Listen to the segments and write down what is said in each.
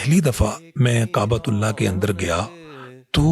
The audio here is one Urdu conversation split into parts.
پہلی دفعہ میں کعبۃ اللہ کے اندر گیا تو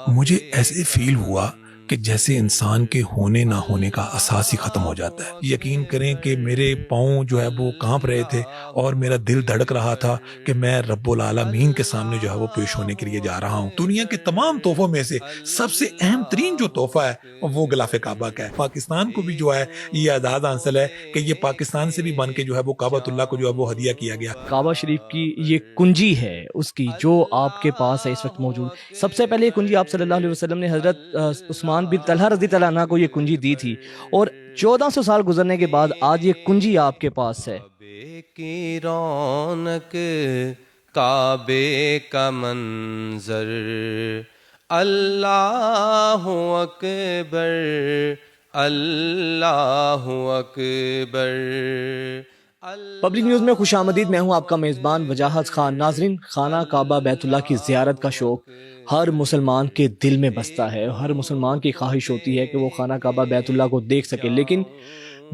مجھے ایسے فیل ہوا کہ جیسے انسان کے ہونے نہ ہونے کا احساس ہی ختم ہو جاتا ہے۔ یقین کریں کہ میرے پاؤں جو ہے وہ کانپ رہے تھے اور میرا دل دھڑک رہا تھا کہ میں رب العالمین کے سامنے جو ہے وہ پیش ہونے کے لیے جا رہا ہوں۔ دنیا کے تمام تحفوں میں سے سب سے اہم ترین جو تحفہ ہے وہ غلاف کعبہ کا ہے۔ پاکستان کو بھی جو ہے یہ اعزاز حاصل ہے کہ یہ پاکستان سے بھی بن کے جو ہے وہ کعبۃ اللہ کو جو ہے وہ ہدیہ کیا گیا۔ کعبہ شریف کی یہ کنجی ہے اس کی جو آپ کے پاس ہے اس وقت موجود۔ سب سے پہلے یہ کنجی آپ صلی اللہ علیہ وسلم نے حضرت عثمان بن طلحہ رضی اللہ عنہ کو یہ کنجی دی تھی، اور 1400 سال گزرنے کے بعد آج یہ کنجی آپ کے پاس ہے۔ کعبے کی رونق، کعبے کا منظر، اللہ اکبر، اللہ اکبر۔ پبلک نیوز میں خوش آمدید، میں ہوں آپ کا میزبان وجاہت خان۔ ناظرین، خانہ کعبہ بیت اللہ کی زیارت کا شوق ہر مسلمان کے دل میں بستا ہے، ہر مسلمان کی خواہش ہوتی ہے کہ وہ خانہ کعبہ بیت اللہ کو دیکھ سکے، لیکن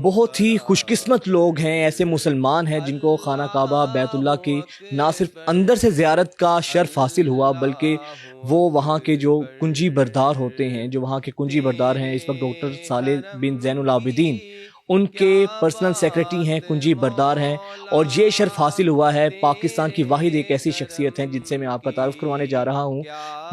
بہت ہی خوش قسمت لوگ ہیں، ایسے مسلمان ہیں جن کو خانہ کعبہ بیت اللہ کی نہ صرف اندر سے زیارت کا شرف حاصل ہوا بلکہ وہ وہاں کے جو کنجی بردار ہوتے ہیں، جو وہاں کے کنجی بردار ہیں، اس وقت ڈاکٹر صالح بن زین العابدین ان کے پرسنل سیکرٹری ہیں، کنجی بردار ہیں، اور یہ شرف حاصل ہوا ہے پاکستان کی واحد ایک ایسی شخصیت ہیں جن سے میں آپ کا تعارف کروانے جا رہا ہوں۔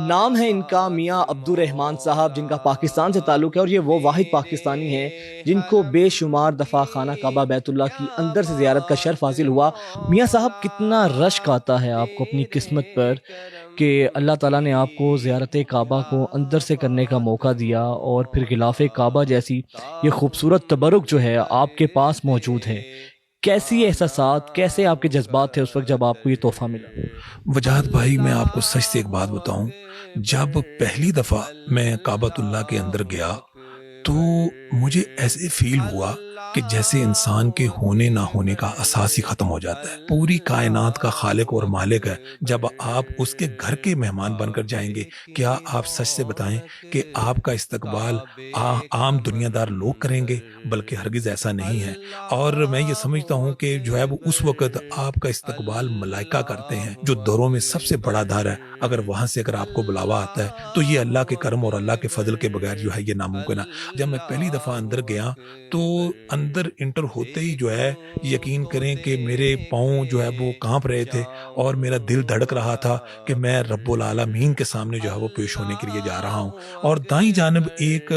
نام ہے ان کا میاں عبد الرحمان صاحب، جن کا پاکستان سے تعلق ہے، اور یہ وہ واحد پاکستانی ہیں جن کو بے شمار دفعہ خانہ کعبہ بیت اللہ کی اندر سے زیارت کا شرف حاصل ہوا۔ میاں صاحب، کتنا رشک آتا ہے آپ کو اپنی قسمت پر کہ اللہ تعالیٰ نے آپ کو زیارت کعبہ کو اندر سے کرنے کا موقع دیا، اور پھر غلاف کعبہ جیسی یہ خوبصورت تبرک جو ہے آپ کے پاس موجود ہے۔ کیسی احساسات، کیسے آپ کے جذبات تھے اس وقت جب آپ کو یہ تحفہ ملا؟ وجاہت بھائی، میں آپ کو سچ سے ایک بات بتاؤں، جب پہلی دفعہ میں کعبۃ اللہ کے اندر گیا تو مجھے ایسے فیل ہوا کہ جیسے انسان کے ہونے نہ ہونے کا احساس ہی ختم ہو جاتا ہے۔ پوری کائنات کا خالق اور مالک ہے، جب آپ اس کے گھر کے مہمان بن کر جائیں گے، کیا آپ سچ سے بتائیں کہ آپ کا استقبال عام دنیا دار لوگ کریں گے؟ بلکہ ہرگز ایسا نہیں ہے۔ اور میں یہ سمجھتا ہوں کہ جو ہے وہ اس وقت آپ کا استقبال ملائکہ کرتے ہیں، جو دوروں میں سب سے بڑا دار ہے۔ اگر وہاں سے اگر آپ کو بلاوا آتا ہے تو یہ اللہ کے کرم اور اللہ کے فضل کے بغیر جو ہے یہ ناممکن ہے۔ جب میں پہلی دفعہ اندر گیا تو اندر انٹر ہوتے ہی جو ہے یقین کریں کہ میرے پاؤں جو ہے وہ کانپ رہے تھے اور میرا دل دھڑک رہا تھا کہ میں رب العالمین کے سامنے جو ہے وہ پیش ہونے کے لیے جا رہا ہوں۔ اور دائیں جانب ایک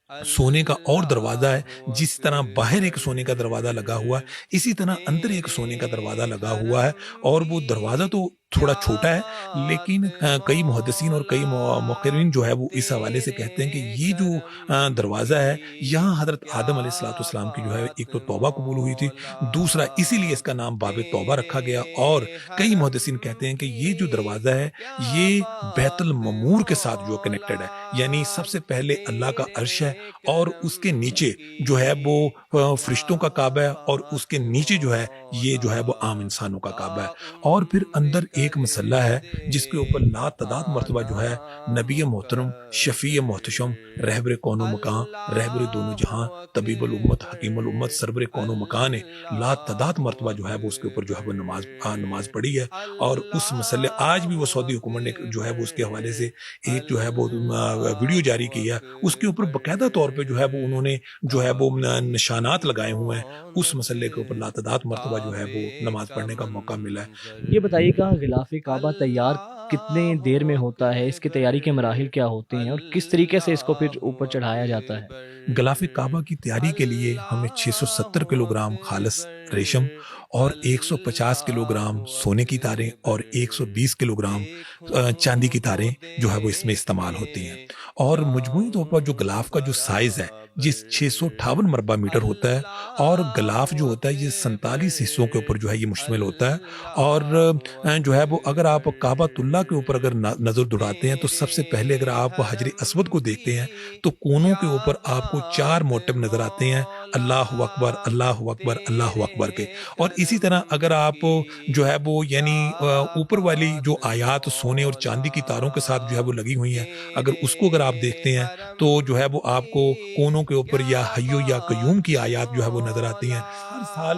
سونے کا اور دروازہ ہے، جس طرح باہر ایک سونے کا دروازہ لگا ہوا ہے اسی طرح اندر ایک سونے کا دروازہ لگا ہوا ہے، اور وہ دروازہ تو تھوڑا چھوٹا ہے، لیکن کئی محدثین اور کئی مقررین جو ہے وہ اس حوالے سے کہتے ہیں کہ یہ جو دروازہ ہے، یہاں حضرت آدم علیہ السلام کی جو ہے ایک تو توبہ قبول ہوئی تھی، دوسرا اسی لیے اس کا نام باب توبہ رکھا گیا، اور کئی محدثین کہتے ہیں کہ یہ جو دروازہ ہے یہ بیت المعمور کے ساتھ جو کنیکٹڈ ہے، یعنی سب سے پہلے اللہ کا عرش ہے، اور اس کے نیچے جو ہے وہ فرشتوں کا کعبہ ہے، اور اس کے نیچے جو ہے یہ جو ہے وہ عام انسانوں کا کعبہ ہے، اور پھر اندر ایک مسلح ہے جس کے اوپر لا تعداد مرتبہ جو ہے نبی محترم، شفیع محتشم، رہبر کون و مکان، رہبر دونوں جہاں، طبیب الامت، حکیم الامت، سربر کون و مکان، لا تعداد مرتبہ جو ہے وہ اس کے اوپر جو ہے وہ نماز پڑھی ہے۔ اور اس مسلح آج بھی وہ سعودی حکومت نے جو ہے وہ اس کے حوالے سے ایک جو ہے وہ ویڈیو جاری کی ہے، اس کے اوپر باقاعدہ طور پہ جو ہے وہ انہوں نے جو ہے وہ نشانات لگائے ہوئے ہیں، اس مسئلے کے اوپر لا تعداد مرتبہ جو ہے وہ نماز پڑھنے کا موقع ملا ہے۔ یہ بتائیے گا غلاف کعبہ تیار کتنے دیر میں ہوتا ہے، اس کی تیاری کے مراحل کیا ہوتے ہیں، اور کس طریقے سے اس کو پھر اوپر چڑھایا جاتا ہے؟ غلاف کعبہ کی تیاری کے لیے ہمیں 670 کلو گرام خالص ریشم اور 150 کلو گرام سونے کی تاریں اور 120 کلو گرام چاندی کی تاریں جو ہے وہ اس میں استعمال ہوتی ہیں، اور مجموعی طور پر جو غلاف کا جو سائز ہے جس 658 مربع میٹر ہوتا ہے، اور غلاف جو ہوتا ہے یہ 47 حصوں کے اوپر جو ہے یہ مشتمل ہوتا ہے، اور جو ہے وہ اگر آپ کعبۃ اللہ کے اوپر اگر نظر دوڑاتے ہیں تو سب سے پہلے اگر آپ حجر اسود کو دیکھتے ہیں تو کونوں کے اوپر آپ کو 4 موٹیو نظر آتے ہیں، اللہ اکبر اللہ اکبر اللہ اکبر کے، اور اسی طرح اگر آپ جو ہے وہ یعنی اوپر والی جو آیات سونے اور چاندی کی تاروں کے ساتھ جو ہے وہ لگی ہوئی ہیں، اگر اس کو اگر آپ دیکھتے ہیں تو جو ہے وہ آپ کو کونوں کے اوپر یا حیو یا قیوم کی آیات جو ہے وہ نظر آتی ہیں۔ ہر سال